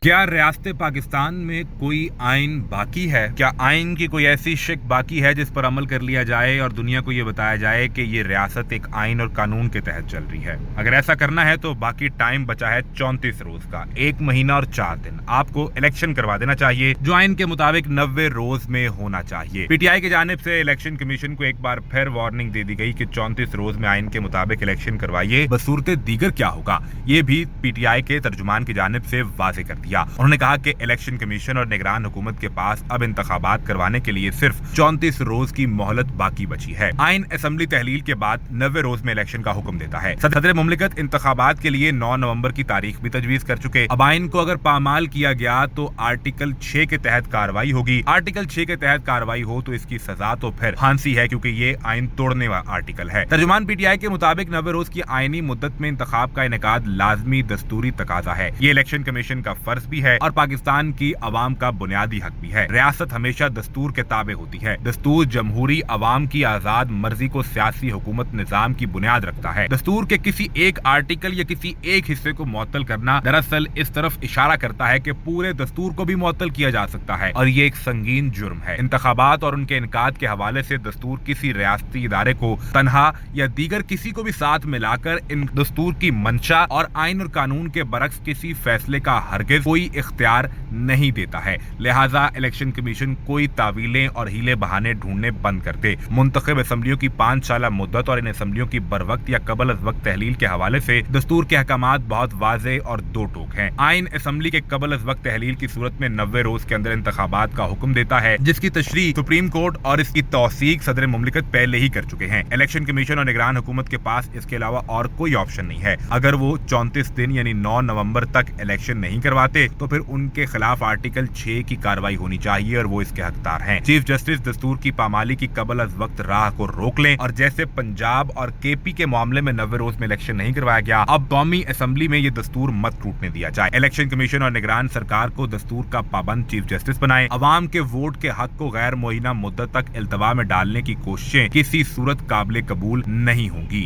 کیا ریاست پاکستان میں کوئی آئین باقی ہے؟ کیا آئین کی کوئی ایسی شک باقی ہے جس پر عمل کر لیا جائے اور دنیا کو یہ بتایا جائے کہ یہ ریاست ایک آئین اور قانون کے تحت چل رہی ہے؟ اگر ایسا کرنا ہے تو باقی ٹائم بچا ہے 34 روز کا، 1 مہینہ اور 4 دن۔ آپ کو الیکشن کروا دینا چاہیے جو آئین کے مطابق 90 روز میں ہونا چاہیے۔ پی ٹی آئی کی جانب سے الیکشن کمیشن کو ایک بار پھر وارننگ دے دی گئی کہ 34 روز میں آئین کے مطابق الیکشن کروائیے، بصورت دیگر کیا ہوگا یہ بھی پی ٹی آئی کے ترجمان کی جانب سے واضح کر دیا۔ انہوں نے کہا کہ الیکشن کمیشن اور نگران حکومت کے پاس اب انتخابات کروانے کے لیے صرف 34 روز کی مہلت باقی بچی ہے۔ آئین اسمبلی تحلیل کے بعد 90 روز میں الیکشن کا حکم دیتا ہے۔ صدر مملکت انتخابات کے لیے 9 نومبر کی تاریخ بھی تجویز کر چکے۔ اب آئین کو اگر پامال کیا گیا تو آرٹیکل 6 کے تحت کارروائی ہوگی۔ آرٹیکل 6 کے تحت کارروائی ہو تو اس کی سزا تو پھر پھانسی ہے، کیونکہ یہ آئین توڑنے والا آرٹیکل ہے۔ ترجمان پی ٹی آئی کے مطابق 90 روز کی آئینی مدت میں انتخاب کا انعقاد لازمی دستوری تقاضا ہے۔ یہ الیکشن کمیشن کا فرض بھی ہے اور پاکستان کی عوام کا بنیادی حق بھی ہے۔ ریاست ہمیشہ دستور کے تابع ہوتی ہے۔ دستور جمہوری عوام کی آزاد مرضی کو سیاسی حکومت نظام کی بنیاد رکھتا ہے۔ دستور کے کسی ایک آرٹیکل یا کسی ایک حصے کو معطل کرنا دراصل اس طرف اشارہ کرتا ہے کہ پورے دستور کو بھی معطل کیا جا سکتا ہے، اور یہ ایک سنگین جرم ہے۔ انتخابات اور ان کے انعقاد کے حوالے سے دستور کسی ریاستی ادارے کو تنہا یا دیگر کسی کو بھی ساتھ ملا کر ان دستور کی منشا اور آئین اور قانون کے برعکس کسی فیصلے کا ہرگز کوئی اختیار نہیں دیتا ہے۔ لہٰذا الیکشن کمیشن کوئی تعویلیں اور ہیلے بہانے ڈھونڈنے بند کر دے۔ منتخب اسمبلیوں کی 5 سالہ مدت اور ان اسمبلیوں کی بروقت یا قبل از وقت تحلیل کے حوالے سے دستور کے احکامات بہت واضح اور دو ٹوک ہیں۔ آئین اسمبلی کے قبل از وقت تحلیل کی صورت میں 90 روز کے اندر انتخابات کا حکم دیتا ہے، جس کی تشریح سپریم کورٹ اور اس کی توثیق صدر مملکت پہلے ہی کر چکے ہیں۔ الیکشن کمیشن اور نگران حکومت کے پاس اس کے علاوہ اور کوئی آپشن نہیں ہے۔ اگر وہ 34 دن یعنی 9 نومبر تک الیکشن نہیں کرواتے تو پھر ان کے خلاف آرٹیکل 6 کی کارروائی ہونی چاہیے اور وہ اس کے حقدار ہیں۔ چیف جسٹس دستور کی پامالی کی قبل از وقت راہ کو روک لیں، اور جیسے پنجاب اور کے پی کے معاملے میں 90 روز میں الیکشن نہیں کروایا گیا، اب قومی اسمبلی میں یہ دستور مت ٹوٹنے دیا جائے۔ الیکشن کمیشن اور نگران سرکار کو دستور کا پابند چیف جسٹس بنائیں۔ عوام کے ووٹ کے حق کو غیر معینہ مدت تک التوا میں ڈالنے کی کوششیں کسی صورت قابل قبول نہیں ہوں گی۔